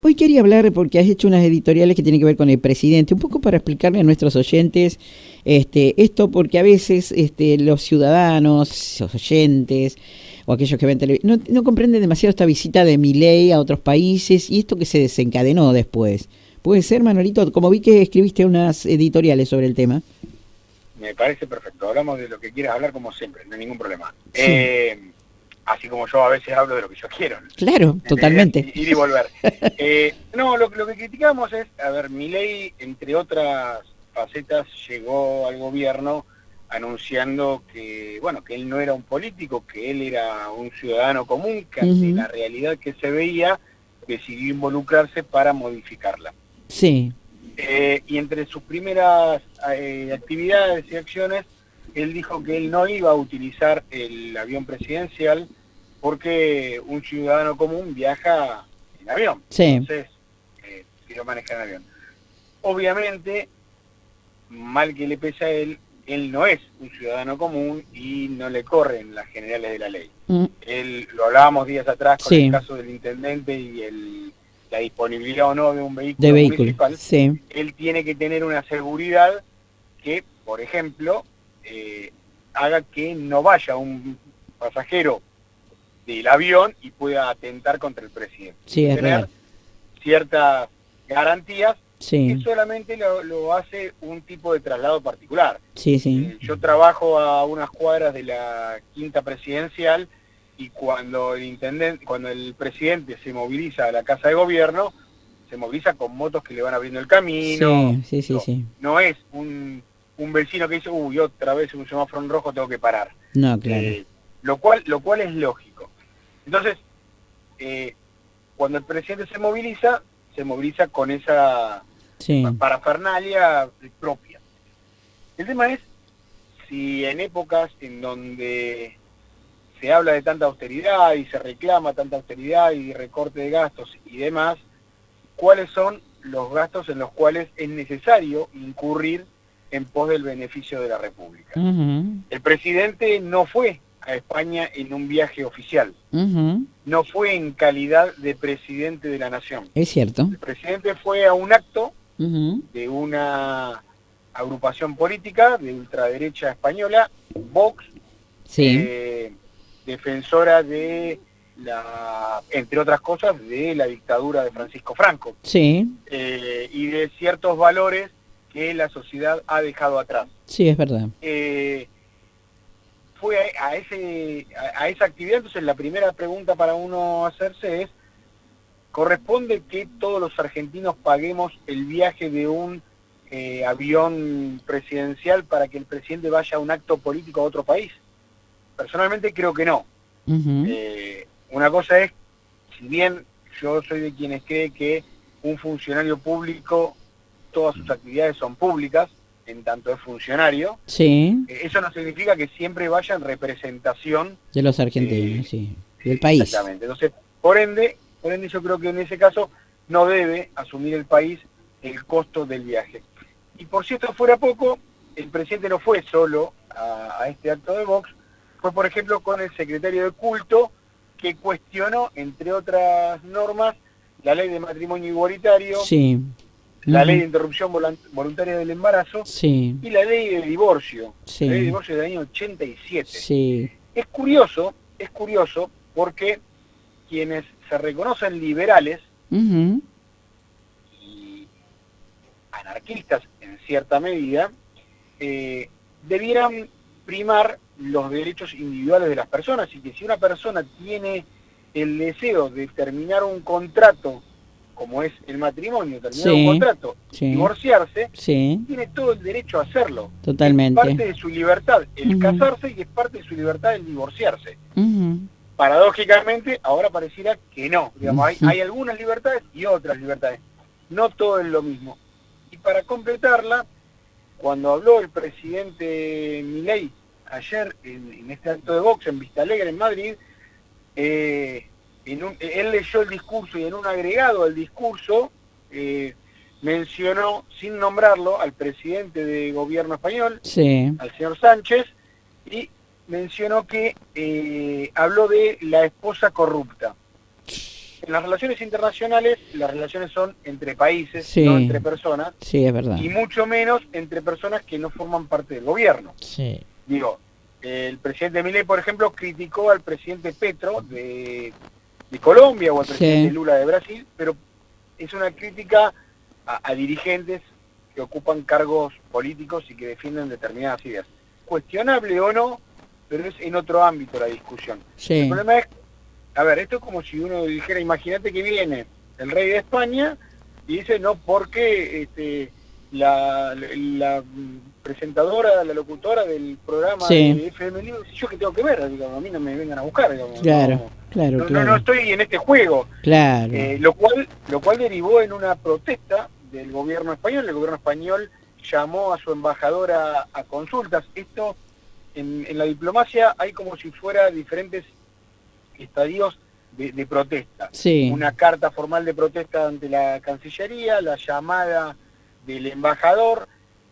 Hoy quería hablar porque has hecho unas editoriales que tienen que ver con el presidente, un poco para explicarle a nuestros oyentes esto, porque a veces los ciudadanos, los oyentes o aquellos que ven televisión no comprenden demasiado esta visita de Milei a otros países y esto que se desencadenó después. ¿Puede ser, Manolito? Como vi que escribiste unas editoriales sobre el tema. Me parece perfecto. Hablamos de lo que quieras hablar como siempre, no hay ningún problema. Sí, Así como yo a veces hablo de lo que yo quiero. claro, La idea es totalmente. ir y volver. No, lo que criticamos es, a ver, Milei, entre otras facetas, llegó al gobierno anunciando que, bueno, que él no era un político, que él era un ciudadano común, que ante Ujú. la realidad que se veía, decidió involucrarse para modificarla. Sí, Y entre sus primeras actividades y acciones, él dijo que él no iba a utilizar el avión presidencial porque un ciudadano común viaja en avión, sí, entonces quiero manejar en avión. Obviamente, mal que le pese a él no es un ciudadano común y no le corren las generales de la ley. mm, Lo hablábamos días atrás con el sí, caso del intendente y la disponibilidad o no de un de vehículo vehículo, municipal. sí, Él tiene que tener una seguridad que, por ejemplo, haga que no vaya un pasajero del avión y pueda atentar contra el presidente. sí, Tiene que es tener real, ciertas garantías que sí, solamente lo hace un tipo de traslado particular. sí, sí, Yo trabajo a unas cuadras de la Quinta Presidencial y cuando el presidente se moviliza a la Casa de Gobierno, se moviliza con motos que le van abriendo el camino. sí, sí, sí, Digo, sí. no es un vecino que dice, uy, otra vez un semáforo en rojo, tengo que parar. No, claro. Eh, lo cual es lógico. Entonces, eh, cuando el presidente se moviliza con esa Sí. parafernalia propia. El tema es si en épocas en donde se habla de tanta austeridad y se reclama tanta austeridad y recorte de gastos y demás, cuáles son los gastos en los cuales es necesario incurrir en pos del beneficio de la República. Ujú, El presidente no fue a España en un viaje oficial, ujú. no fue en calidad de presidente de la nación. Es cierto. El presidente fue a un acto Ujú. de una agrupación política de ultraderecha española, Vox, Sí, defensora entre otras cosas, de la dictadura de Francisco Franco, sí, y de ciertos valores que la sociedad ha dejado atrás. sí, es verdad. Fue a esa actividad, entonces la primera pregunta para uno hacerse es, ¿corresponde que todos los argentinos paguemos el viaje de un avión presidencial para que el presidente vaya a un acto político a otro país? Personalmente creo que no. Ujú. Una cosa es, si bien yo soy de quienes cree que un funcionario público, todas sus actividades son públicas, en tanto es funcionario, Sí, eso no significa que siempre vaya en representación de los argentinos, de... sí. Del país. Exactamente. Entonces, por ende yo creo que en ese caso no debe asumir el país el costo del viaje. Y por si esto fuera poco, el presidente no fue solo a este acto de Vox, fue por ejemplo con el secretario de culto que cuestionó, entre otras normas, la ley de matrimonio igualitario, Sí. la ley Ujú. de interrupción voluntaria del embarazo Sí, y la ley de divorcio, la ley de sí, divorcio del año 87. sí. Es curioso porque quienes se reconocen liberales Ujú. y anarquistas en cierta medida, debieran primar los derechos individuales de las personas y que si una persona tiene el deseo de terminar un contrato, como es el matrimonio, terminar un Sí, contrato, sí, divorciarse, sí, tiene todo el derecho a hacerlo. Es totalmente. parte de su libertad el Ujú, casarse y es parte de su libertad el divorciarse. ujú, Paradójicamente, ahora pareciera que no. Digamos, ujú. hay algunas libertades y otras libertades. No todo es lo mismo. Y para completarla, cuando habló el presidente Milei ayer en este acto de Vox en Vista Alegre, en Madrid, él leyó el discurso y en un agregado al discurso mencionó, sin nombrarlo, al presidente de gobierno español, Sí. al señor Sánchez, y mencionó que habló de la esposa corrupta. En las relaciones internacionales, las relaciones son entre países, Sí. no entre personas, Sí, es verdad. y mucho menos entre personas que no forman parte del gobierno. Sí. Digo, el presidente Milei, por ejemplo, criticó al presidente Petro de Colombia o al presidente Sí. Lula de Brasil, pero es una crítica a dirigentes que ocupan cargos políticos y que defienden determinadas ideas. Cuestionable o no, pero es en otro ámbito la discusión. El Sí. problema es, a ver, esto es como si uno dijera, imagínate que viene el rey de España y dice, no, porque la presentadora, la locutora del programa Sí. de FM Libre, yo que tengo que ver, digamos, a mí no me vengan a buscar, digamos, Claro, no, claro, no, claro. no estoy en este juego. Claro. Lo cual derivó en una protesta del gobierno español. El gobierno español llamó a su embajadora a consultas. Esto, en la diplomacia hay como si fuera diferentes estadios de protesta. Sí. Una carta formal de protesta ante la Cancillería, la llamada del embajador,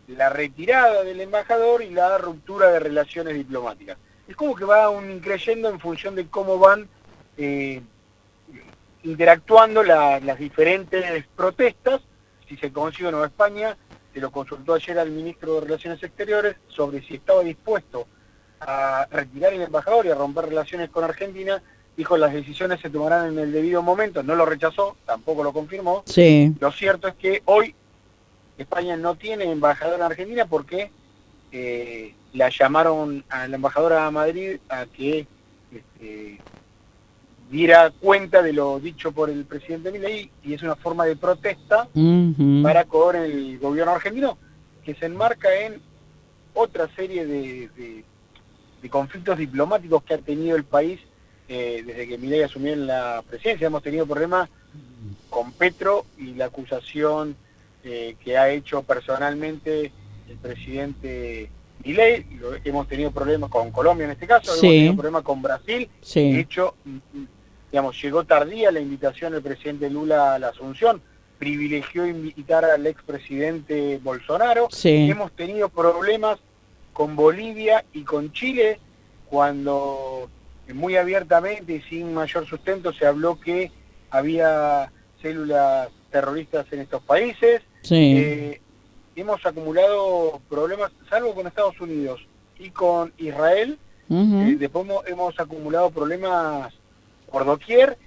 la retirada del embajador y la ruptura de relaciones diplomáticas. Es como que va un increyendo en función de cómo van interactuando las diferentes protestas, si se consigue o no. España se lo consultó ayer al ministro de Relaciones Exteriores sobre si estaba dispuesto a retirar el embajador y a romper relaciones con Argentina. Dijo las decisiones se tomarán en el debido momento, no lo rechazó, tampoco lo confirmó. Sí. Lo cierto es que hoy España no tiene embajador en Argentina porque la llamaron a la embajadora a Madrid a que diera cuenta de lo dicho por el presidente Milei, y es una forma de protesta Ujú. para con el gobierno argentino, que se enmarca en otra serie de conflictos diplomáticos que ha tenido el país desde que Milei asumió en la presidencia. Hemos tenido problemas con Petro y la acusación que ha hecho personalmente el presidente Milei. Hemos tenido problemas con Colombia en este caso, Sí. hemos tenido problemas con Brasil. Sí. De hecho, digamos, llegó tardía la invitación del presidente Lula a la Asunción, privilegió invitar al expresidente Bolsonaro. Sí. Hemos tenido problemas con Bolivia y con Chile, cuando muy abiertamente y sin mayor sustento se habló que había células terroristas en estos países. Sí. Hemos acumulado problemas, salvo con Estados Unidos y con Israel. Ujú. Después hemos acumulado problemas por doquier,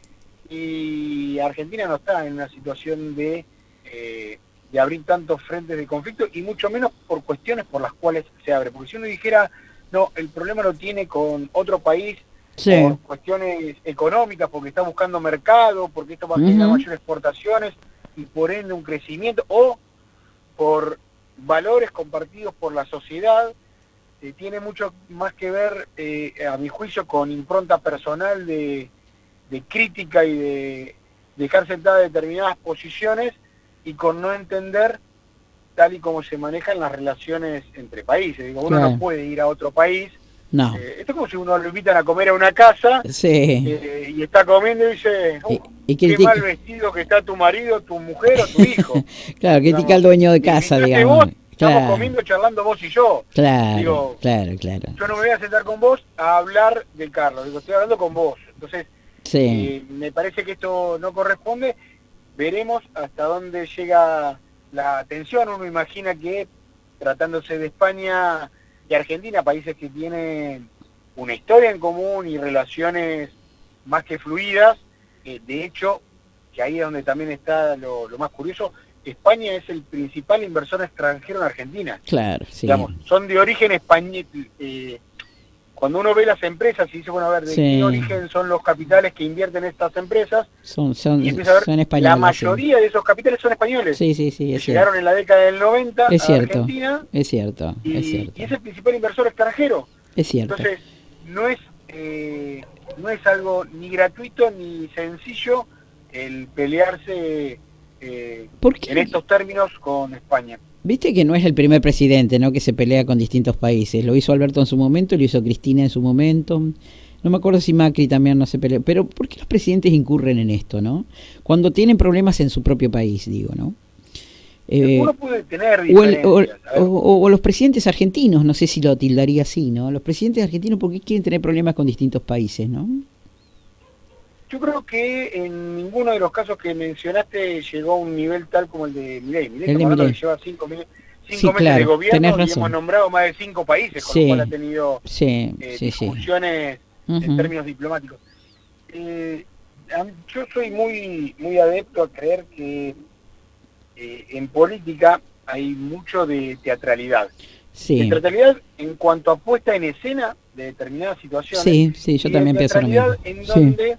y Argentina no está en una situación de abrir tantos frentes de conflicto, y mucho menos por cuestiones por las cuales se abre. Porque si uno dijera, no, el problema lo tiene con otro país, Sí. por cuestiones económicas, porque está buscando mercado, porque esto va a generar Ujú. mayores exportaciones y por ende un crecimiento, o por valores compartidos por la sociedad, tiene mucho más que ver, a mi juicio, con impronta personal de crítica y de dejar sentadas determinadas posiciones, y con no entender tal y como se manejan las relaciones entre países. Digo, uno Claro. no puede ir a otro país. No. Esto es como si uno lo invitan a comer a una casa Sí. y está comiendo y dice, Y qué critica. mal vestido que está tu marido, tu mujer o tu hijo. Claro, critica al dueño de casa, Invitaste digamos. vos, estamos Claro. comiendo, charlando vos y yo. Claro, Digo, claro, claro. yo no me voy a sentar con vos a hablar de Carlos, digo, estoy hablando con vos. Entonces, Sí. me parece que esto no corresponde. Veremos hasta dónde llega la tensión. Uno imagina que, tratándose de España y Argentina, países que tienen una historia en común y relaciones más que fluidas, de hecho, que ahí es donde también está lo más curioso, España es el principal inversor extranjero en Argentina. Claro, sí. Digamos, son de origen español. Cuando uno ve las empresas y dice, bueno, a ver, ¿de Sí. qué origen son los capitales que invierten estas empresas? Son Y empieza a ver, españoles. la sí. mayoría de esos capitales son españoles. Sí, sí, sí, Que es llegaron cierto. en la década del 90 Es a cierto. Argentina, Es cierto, es y cierto. es el principal inversor extranjero. Es cierto. Entonces, no es algo ni gratuito ni sencillo el pelearse ¿Por qué? en estos términos con España. Viste que no es el primer presidente, ¿no?, que se pelea con distintos países. Lo hizo Alberto en su momento, lo hizo Cristina en su momento. No me acuerdo si Macri también no se peleó. Pero ¿por qué los presidentes incurren en esto, no? Cuando tienen problemas en su propio país, digo, ¿no? Uno puede tener o, diferencias. A ver, o los presidentes argentinos, no sé si lo tildaría así, ¿no? Los presidentes argentinos, ¿por qué quieren tener problemas con distintos países, no? Yo creo que en ninguno de los casos que mencionaste llegó a un nivel tal como el de Milei. Milei, estamos hablando que lleva 5 meses claro, de gobierno y razón. hemos nombrado más de 5 países, con lo cual ha tenido discusiones en términos diplomáticos. Yo soy muy adepto a creer que en política hay mucho de teatralidad. Sí. De teatralidad en cuanto a puesta en escena de determinadas situaciones. Sí, yo también pienso lo mismo. En donde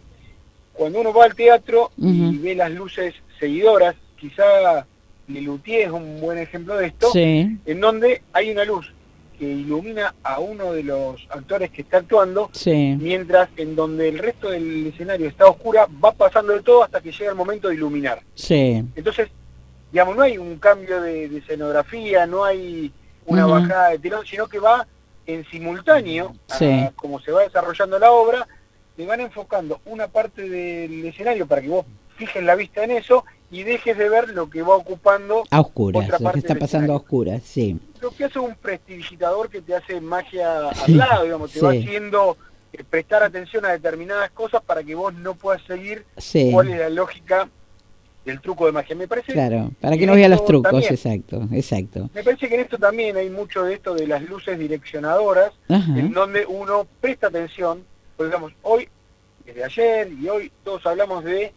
cuando uno va al teatro y ve las luces seguidoras, quizá Lelutier es un buen ejemplo de esto, en donde hay una luz que ilumina a uno de los actores que está actuando, mientras en donde el resto del escenario está oscura, va pasando de todo hasta que llega el momento de iluminar. Entonces, digamos, no hay un cambio de escenografía, no hay una bajada de telón, sino que va en simultáneo, como se va desarrollando la obra, te van enfocando una parte del escenario para que vos fijes la vista en eso y dejes de ver lo que va ocupando a oscuras, otra lo parte que está pasando a oscuras, Lo que hace un prestidigitador que te hace magia al lado, digamos, te va haciendo prestar atención a determinadas cosas para que vos no puedas seguir cuál es la lógica del truco de magia. Me parece para que no vea los trucos, también, exacto. Me parece que en esto también hay mucho de esto de las luces direccionadoras, en donde uno presta atención, porque digamos, hoy, desde ayer y hoy, todos hablamos de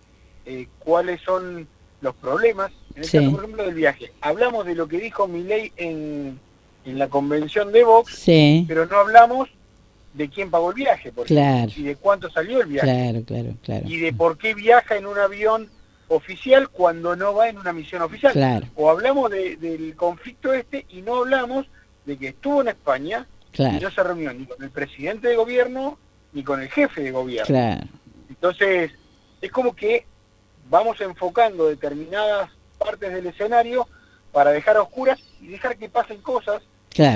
cuáles son los problemas, en el caso, por ejemplo, del viaje. Hablamos de lo que dijo Milei en la convención de Vox, pero no hablamos de quién pagó el viaje, por ejemplo, y de cuánto salió el viaje, y de por qué viaja en un avión oficial cuando no va en una misión oficial. O hablamos del conflicto y no hablamos de que estuvo en España y no se reunió ni con el presidente de gobierno ni con el jefe de gobierno. Entonces, es como que vamos enfocando determinadas partes del escenario para dejar a oscuras y dejar que pasen cosas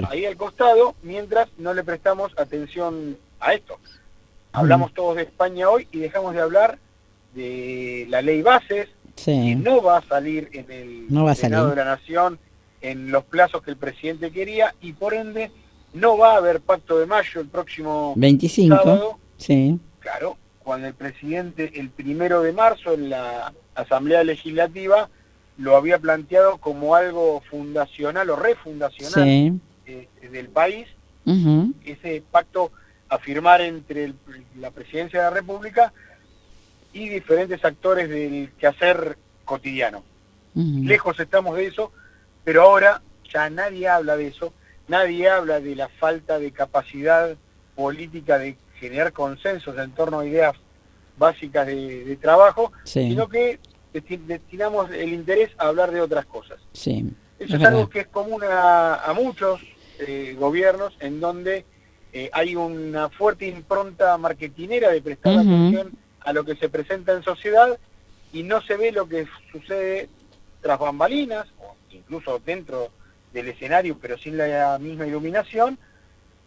ahí al costado, mientras no le prestamos atención a esto. Hablamos todos de España hoy y dejamos de hablar de la ley bases, que no va a salir en el Senado de la Nación en los plazos que el presidente quería, y por ende no va a haber pacto de mayo el próximo 25 sábado. Claro, cuando el presidente el 1 de marzo en la Asamblea Legislativa lo había planteado como algo fundacional o refundacional del país, ese pacto a firmar entre la Presidencia de la República y diferentes actores del quehacer cotidiano. Lejos estamos de eso, pero ahora ya nadie habla de eso, nadie habla de la falta de capacidad política de generar consensos en torno a ideas básicas de trabajo, sino que destinamos el interés a hablar de otras cosas. Eso es algo que es común a muchos gobiernos, en donde hay una fuerte impronta marketinera de prestar atención a lo que se presenta en sociedad y no se ve lo que sucede tras bambalinas, o incluso dentro del escenario, pero sin la misma iluminación,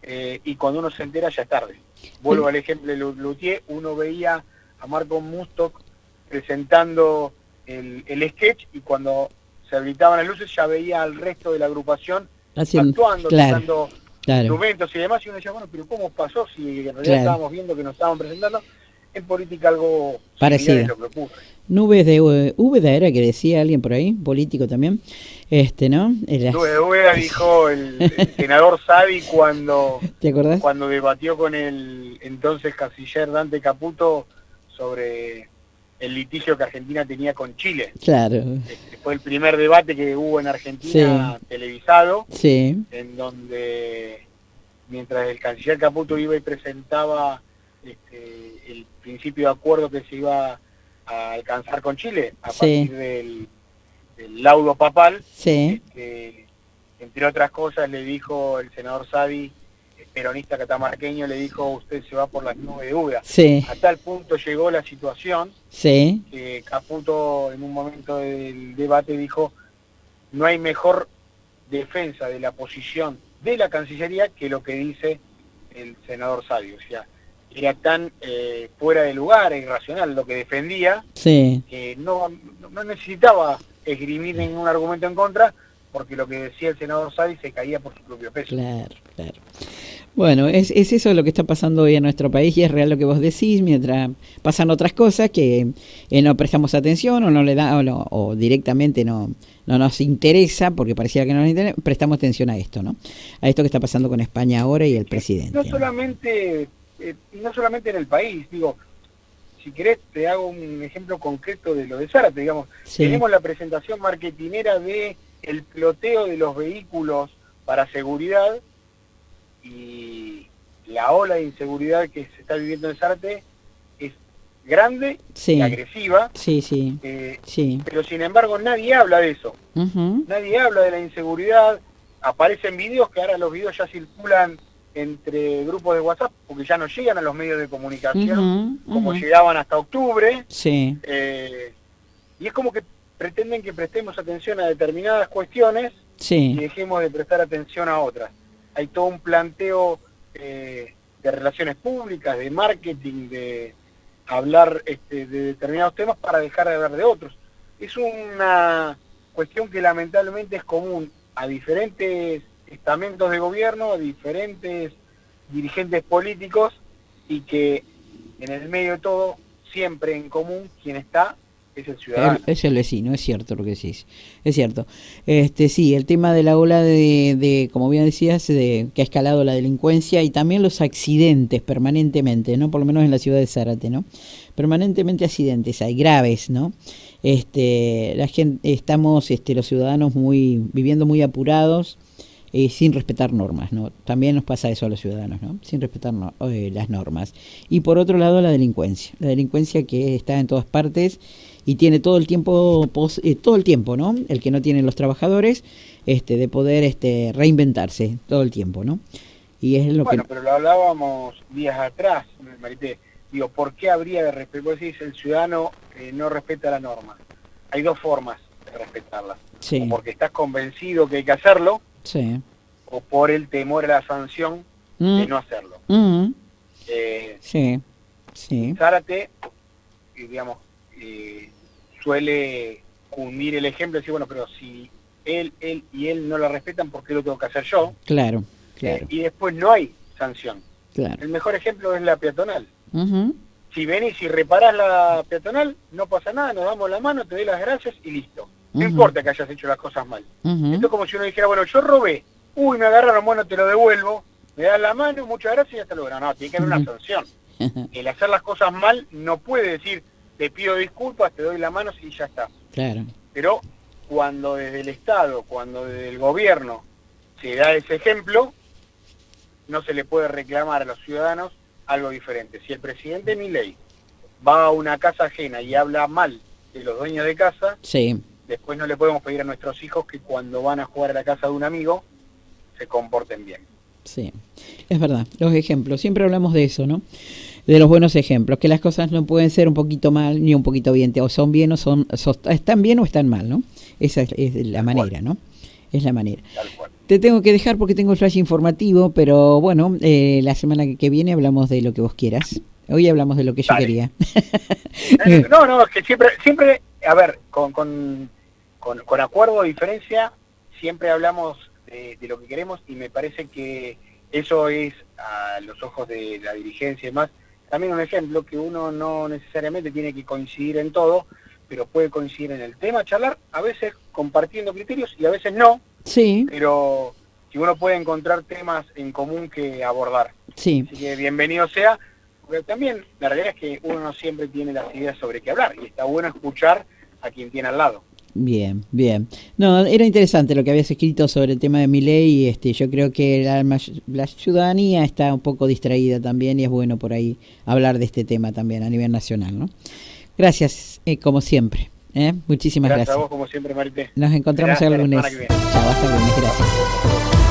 y cuando uno se entera ya es tarde. Vuelvo al ejemplo de Lelutier, uno veía a Marco Mustok presentando el sketch, y cuando se habilitaban las luces ya veía al resto de la agrupación actuando, tocando instrumentos y demás, y uno decía, bueno, pero ¿cómo pasó si en realidad estábamos viendo que nos estaban presentando? En política algo parecido es lo que ocurre. Nubes de Úbeda era que decía alguien por ahí, político también, ¿no? Nubes de Úbeda dijo el senador Sadi cuando, ¿te acordás? Cuando debatió con el entonces canciller Dante Caputo sobre el litigio que Argentina tenía con Chile. Fue el primer debate que hubo en Argentina televisado, en donde mientras el canciller Caputo iba y presentaba el principio de acuerdo que se iba a alcanzar con Chile a partir del laudo papal, entre otras cosas le dijo el senador Sadi, peronista catamarqueño, le dijo, usted se va por las nubes de Úbeda. A tal punto llegó la situación que Caputo en un momento del debate dijo, no hay mejor defensa de la posición de la Cancillería que lo que dice el senador Sadi. O sea, era tan fuera de lugar e irracional lo que defendía, que no necesitaba esgrimir ningún argumento en contra, porque lo que decía el senador Sadi se caía por su propio peso. Bueno, es eso lo que está pasando hoy en nuestro país y es real lo que vos decís, mientras pasan otras cosas que no prestamos atención o no le da o directamente no nos interesa, porque parecía que no nos interesa, prestamos atención a esto, ¿no? A esto que está pasando con España ahora y el presidente. No solamente, no solamente en el país, digo, si querés te hago un ejemplo concreto de lo de Zárate, digamos, Sí. Tenemos la presentación marketinera de el ploteo de los vehículos para seguridad y la ola de inseguridad que se está viviendo en Zárate es grande Sí. y agresiva, Sí. Sí. pero sin embargo nadie habla de eso, nadie habla de la inseguridad. Aparecen videos que ahora los videos ya circulan entre grupos de WhatsApp porque ya no llegan a los medios de comunicación como llegaban hasta octubre. Sí. Y es como que pretenden que prestemos atención a determinadas cuestiones Sí. y dejemos de prestar atención a otras. Hay todo un planteo de relaciones públicas, de marketing, de hablar de determinados temas para dejar de hablar de otros. Es una cuestión que lamentablemente es común a diferentes estamentos de gobierno, a diferentes dirigentes políticos, y que en el medio de todo, siempre en común, quien está es el ciudadano. Es el vecino, es cierto lo que decís, es cierto. Sí, el tema de la ola como bien decías, que ha escalado la delincuencia y también los accidentes permanentemente, ¿no? Por lo menos en la ciudad de Zárate, ¿no? Permanentemente accidentes, hay graves, ¿no? La gente, estamos, los ciudadanos viviendo muy apurados, sin respetar normas, ¿no? También nos pasa eso a los ciudadanos, ¿no? Sin respetar las normas. Y por otro lado, la delincuencia que está en todas partes y tiene todo el tiempo, ¿no? El que no tienen los trabajadores, de poder reinventarse todo el tiempo, ¿no? Y es lo bueno, pero lo hablábamos días atrás, Marité. Digo, ¿por qué habría de respetar? Vos decís, el ciudadano no respeta la norma. Hay dos formas de respetarla. Sí. O porque estás convencido que hay que hacerlo, sí. o por el temor a la sanción de no hacerlo. Sí. Zárate, digamos, suele cundir el ejemplo de decir, bueno, pero si él y él no la respetan, ¿por qué lo tengo que hacer yo? Claro. Y después no hay sanción. Claro. El mejor ejemplo es la peatonal. Si venís y reparás la peatonal, no pasa nada, nos damos la mano, te doy las gracias y listo. No importa que hayas hecho las cosas mal. Esto es como si uno dijera, bueno, yo robé, me agarraron, bueno, te lo devuelvo, me das la mano, muchas gracias y hasta luego. No, tiene que haber una sanción. El hacer las cosas mal no puede decir, te pido disculpas, te doy la mano y ya está. Claro. Pero cuando desde el Estado, cuando desde el gobierno se da ese ejemplo, no se le puede reclamar a los ciudadanos algo diferente. Si el presidente Milei va a una casa ajena y habla mal de los dueños de casa, sí. Después no le podemos pedir a nuestros hijos que cuando van a jugar a la casa de un amigo se comporten bien. Sí, es verdad, los ejemplos, siempre hablamos de eso, ¿no? De los buenos ejemplos, que las cosas no pueden ser un poquito mal ni un poquito bien, o son bien o están bien o están mal, ¿no? Esa es la manera, ¿no? Es la manera. Tal cual. Te tengo que dejar porque tengo el flash informativo, pero bueno, la semana que viene hablamos de lo que vos quieras. Hoy hablamos de lo que yo quería. No, es que siempre, a ver, con acuerdo o diferencia, siempre hablamos de lo que queremos y me parece que eso es, a los ojos de la dirigencia y demás, también un ejemplo que uno no necesariamente tiene que coincidir en todo, pero puede coincidir en el tema, charlar, a veces compartiendo criterios y a veces no, sí. Pero si uno puede encontrar temas en común que abordar. Sí. Así que bienvenido sea, porque también la realidad es que uno no siempre tiene las ideas sobre qué hablar y está bueno escuchar a quien tiene al lado. Bien. No, era interesante lo que habías escrito sobre el tema de Milei y yo creo que la ciudadanía está un poco distraída también y es bueno por ahí hablar de este tema también a nivel nacional, ¿no? Gracias, como siempre. Muchísimas gracias. Gracias a vos, como siempre, Marité. Nos encontramos el lunes. Chao, hasta el lunes. Gracias.